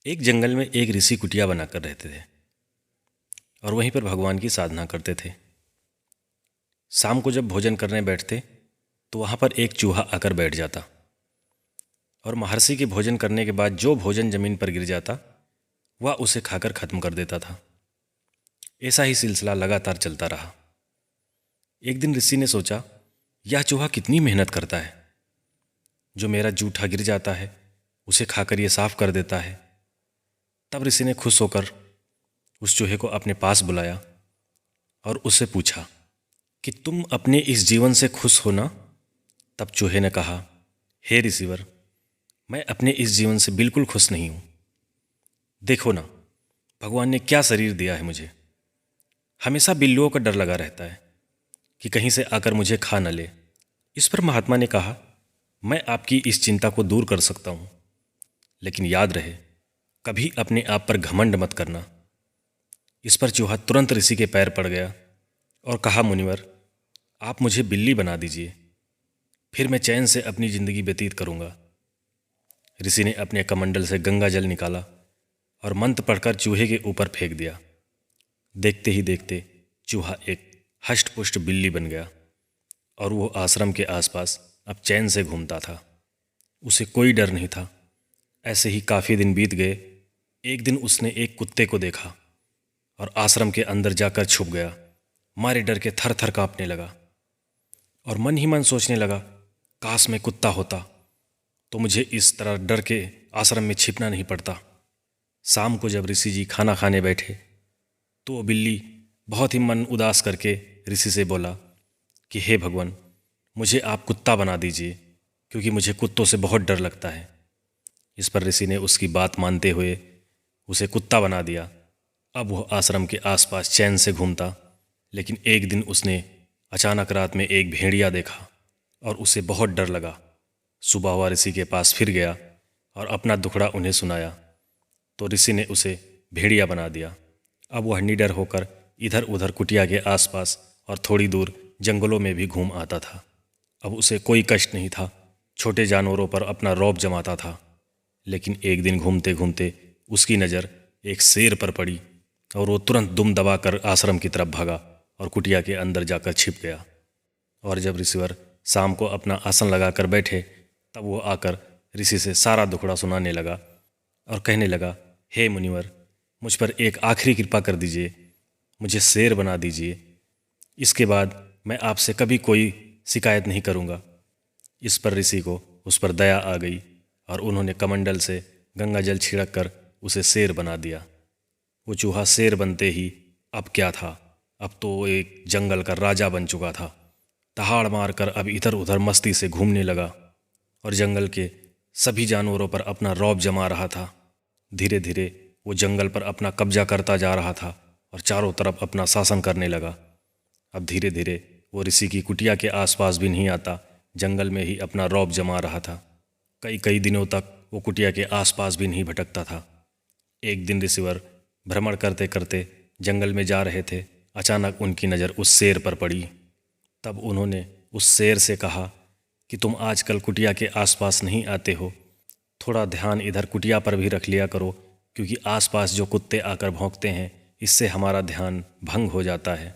एक जंगल में एक ऋषि कुटिया बनाकर रहते थे और वहीं पर भगवान की साधना करते थे। शाम को जब भोजन करने बैठते तो वहाँ पर एक चूहा आकर बैठ जाता और महर्षि के भोजन करने के बाद जो भोजन जमीन पर गिर जाता वह उसे खाकर खत्म कर देता था। ऐसा ही सिलसिला लगातार चलता रहा। एक दिन ऋषि ने सोचा, यह चूहा कितनी मेहनत करता है, जो मेरा जूठा गिर जाता है उसे खाकर ये साफ कर देता है। तब ऋषि ने खुश होकर उस चूहे को अपने पास बुलाया और उससे पूछा कि तुम अपने इस जीवन से खुश हो ना? तब चूहे ने कहा, हे ऋषिवर, मैं अपने इस जीवन से बिल्कुल खुश नहीं हूँ। देखो ना, भगवान ने क्या शरीर दिया है मुझे। हमेशा बिल्लियों का डर लगा रहता है कि कहीं से आकर मुझे खा न ले। इस पर महात्मा ने कहा, मैं आपकी इस चिंता को दूर कर सकता हूँ, लेकिन याद रहे कभी अपने आप पर घमंड मत करना। इस पर चूहा तुरंत ऋषि के पैर पड़ गया और कहा, मुनिवर, आप मुझे बिल्ली बना दीजिए, फिर मैं चैन से अपनी ज़िंदगी व्यतीत करूँगा। ऋषि ने अपने कमंडल से गंगा जल निकाला और मंत्र पढ़कर चूहे के ऊपर फेंक दिया। देखते ही देखते चूहा एक हष्ट-पुष्ट बिल्ली बन गया और वो आश्रम के आसपास अब चैन से घूमता था। उसे कोई डर नहीं था। ऐसे ही काफ़ी दिन बीत गए। एक दिन उसने एक कुत्ते को देखा और आश्रम के अंदर जाकर छुप गया। मारे डर के थर थर काँपने लगा और मन ही मन सोचने लगा, काश मैं कुत्ता होता तो मुझे इस तरह डर के आश्रम में छिपना नहीं पड़ता। शाम को जब ऋषि जी खाना खाने बैठे तो वो बिल्ली बहुत ही मन उदास करके ऋषि से बोला कि हे भगवान, मुझे आप कुत्ता बना दीजिए, क्योंकि मुझे कुत्तों से बहुत डर लगता है। इस पर ऋषि ने उसकी बात मानते हुए उसे कुत्ता बना दिया। अब वह आश्रम के आसपास चैन से घूमता। लेकिन एक दिन उसने अचानक रात में एक भेड़िया देखा और उसे बहुत डर लगा। सुबह वह ऋषि के पास फिर गया और अपना दुखड़ा उन्हें सुनाया तो ऋषि ने उसे भेड़िया बना दिया। अब वह निडर होकर इधर उधर कुटिया के आसपास और थोड़ी दूर जंगलों में भी घूम आता था। अब उसे कोई कष्ट नहीं था। छोटे जानवरों पर अपना रौब जमाता था। लेकिन एक दिन घूमते घूमते उसकी नज़र एक शेर पर पड़ी और वो तुरंत दुम दबाकर आश्रम की तरफ भागा और कुटिया के अंदर जाकर छिप गया। और जब ऋषिवर शाम को अपना आसन लगाकर बैठे तब वो आकर ऋषि से सारा दुखड़ा सुनाने लगा और कहने लगा, हे मुनिवर, मुझ पर एक आखिरी कृपा कर दीजिए, मुझे शेर बना दीजिए। इसके बाद मैं आपसे कभी कोई शिकायत नहीं करूँगा। इस पर ऋषि को उस पर दया आ गई और उन्होंने कमंडल से गंगा जल छिड़क कर उसे शेर बना दिया। वो चूहा शेर बनते ही अब क्या था, अब तो वो एक जंगल का राजा बन चुका था। दहाड़ मारकर अब इधर उधर मस्ती से घूमने लगा और जंगल के सभी जानवरों पर अपना रौब जमा रहा था। धीरे धीरे वो जंगल पर अपना कब्जा करता जा रहा था और चारों तरफ अपना शासन करने लगा। अब धीरे धीरे वो ऋषि की कुटिया के आसपास भी नहीं आता, जंगल में ही अपना रौब जमा रहा था। कई कई दिनों तक वो कुटिया के आसपास भी नहीं भटकता था। एक दिन ऋषिवर भ्रमण करते करते जंगल में जा रहे थे। अचानक उनकी नज़र उस शेर पर पड़ी। तब उन्होंने उस शेर से कहा कि तुम आजकल कुटिया के आसपास नहीं आते हो, थोड़ा ध्यान इधर कुटिया पर भी रख लिया करो, क्योंकि आसपास जो कुत्ते आकर भौंकते हैं इससे हमारा ध्यान भंग हो जाता है।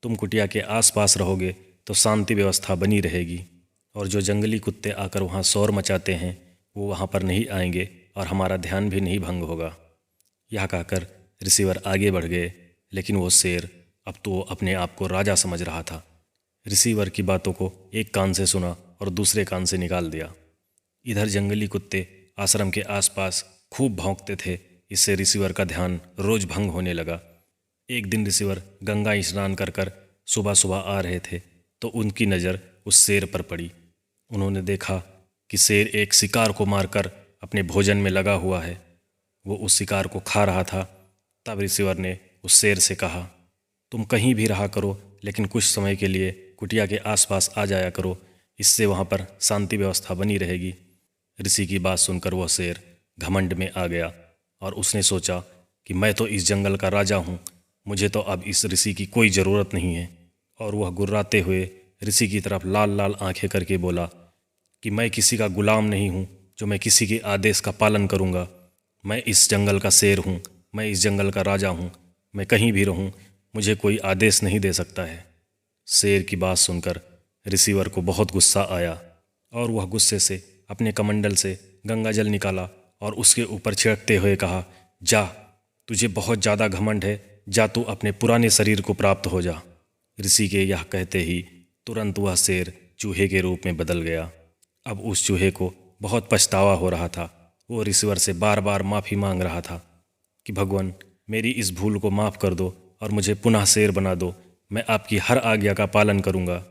तुम कुटिया के आसपास रहोगे तो शांति व्यवस्था बनी रहेगी और जो जंगली कुत्ते आकर वहाँ शोर मचाते हैं वो वहाँ पर नहीं आएंगे और हमारा ध्यान भी नहीं भंग होगा। यह कहकर ऋषिवर आगे बढ़ गए। लेकिन वो शेर अब तो वो अपने आप को राजा समझ रहा था। ऋषिवर की बातों को एक कान से सुना और दूसरे कान से निकाल दिया। इधर जंगली कुत्ते आश्रम के आसपास खूब भौंकते थे। इससे ऋषिवर का ध्यान रोज भंग होने लगा। एक दिन ऋषिवर गंगा स्नान कर कर सुबह सुबह आ रहे थे तो उनकी नज़र उस शेर पर पड़ी। उन्होंने देखा कि शेर एक शिकार को मारकर अपने भोजन में लगा हुआ है। वो उस शिकार को खा रहा था। तब ऋषिवर ने उस शेर से कहा, तुम कहीं भी रहा करो, लेकिन कुछ समय के लिए कुटिया के आसपास आ जाया करो, इससे वहाँ पर शांति व्यवस्था बनी रहेगी। ऋषि की बात सुनकर वह शेर घमंड में आ गया और उसने सोचा कि मैं तो इस जंगल का राजा हूँ, मुझे तो अब इस ऋषि की कोई ज़रूरत नहीं है। और वह गुर्राते हुए ऋषि की तरफ लाल लाल आंखें करके बोला कि मैं किसी का गुलाम नहीं हूँ जो मैं किसी के आदेश का पालन करूँगा। मैं इस जंगल का शेर हूँ, मैं इस जंगल का राजा हूँ, मैं कहीं भी रहूँ मुझे कोई आदेश नहीं दे सकता है। शेर की बात सुनकर रिसीवर को बहुत गुस्सा आया और वह गुस्से से अपने कमंडल से गंगा जल निकाला और उसके ऊपर छिड़कते हुए कहा, जा, तुझे बहुत ज़्यादा घमंड है, जा तू अपने पुराने शरीर को प्राप्त हो जा। ऋषि के यह कहते ही तुरंत वह शेर चूहे के रूप में बदल गया। अब उस चूहे को बहुत पछतावा हो रहा था। वो ऋषिवर से बार बार माफ़ी मांग रहा था कि भगवान, मेरी इस भूल को माफ़ कर दो और मुझे पुनः शेर बना दो, मैं आपकी हर आज्ञा का पालन करूँगा।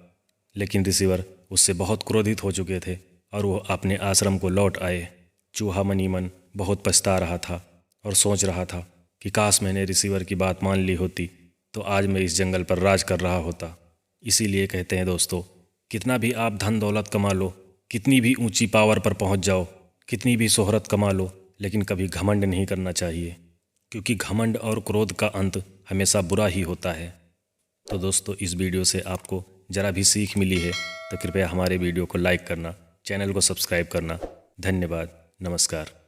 लेकिन ऋषिवर उससे बहुत क्रोधित हो चुके थे और वो अपने आश्रम को लौट आए। चूहा मनी मन बहुत पछता रहा था और सोच रहा था कि काश मैंने रिसीवर की बात मान ली होती तो आज मैं इस जंगल पर राज कर रहा होता। इसीलिए कहते हैं दोस्तों, कितना भी आप धन दौलत कमा लो, कितनी भी ऊंची पावर पर पहुंच जाओ, कितनी भी शोहरत कमा लो, लेकिन कभी घमंड नहीं करना चाहिए, क्योंकि घमंड और क्रोध का अंत हमेशा बुरा ही होता है। तो दोस्तों, इस वीडियो से आपको ज़रा भी सीख मिली है तो कृपया हमारे वीडियो को लाइक करना, चैनल को सब्सक्राइब करना। धन्यवाद। नमस्कार।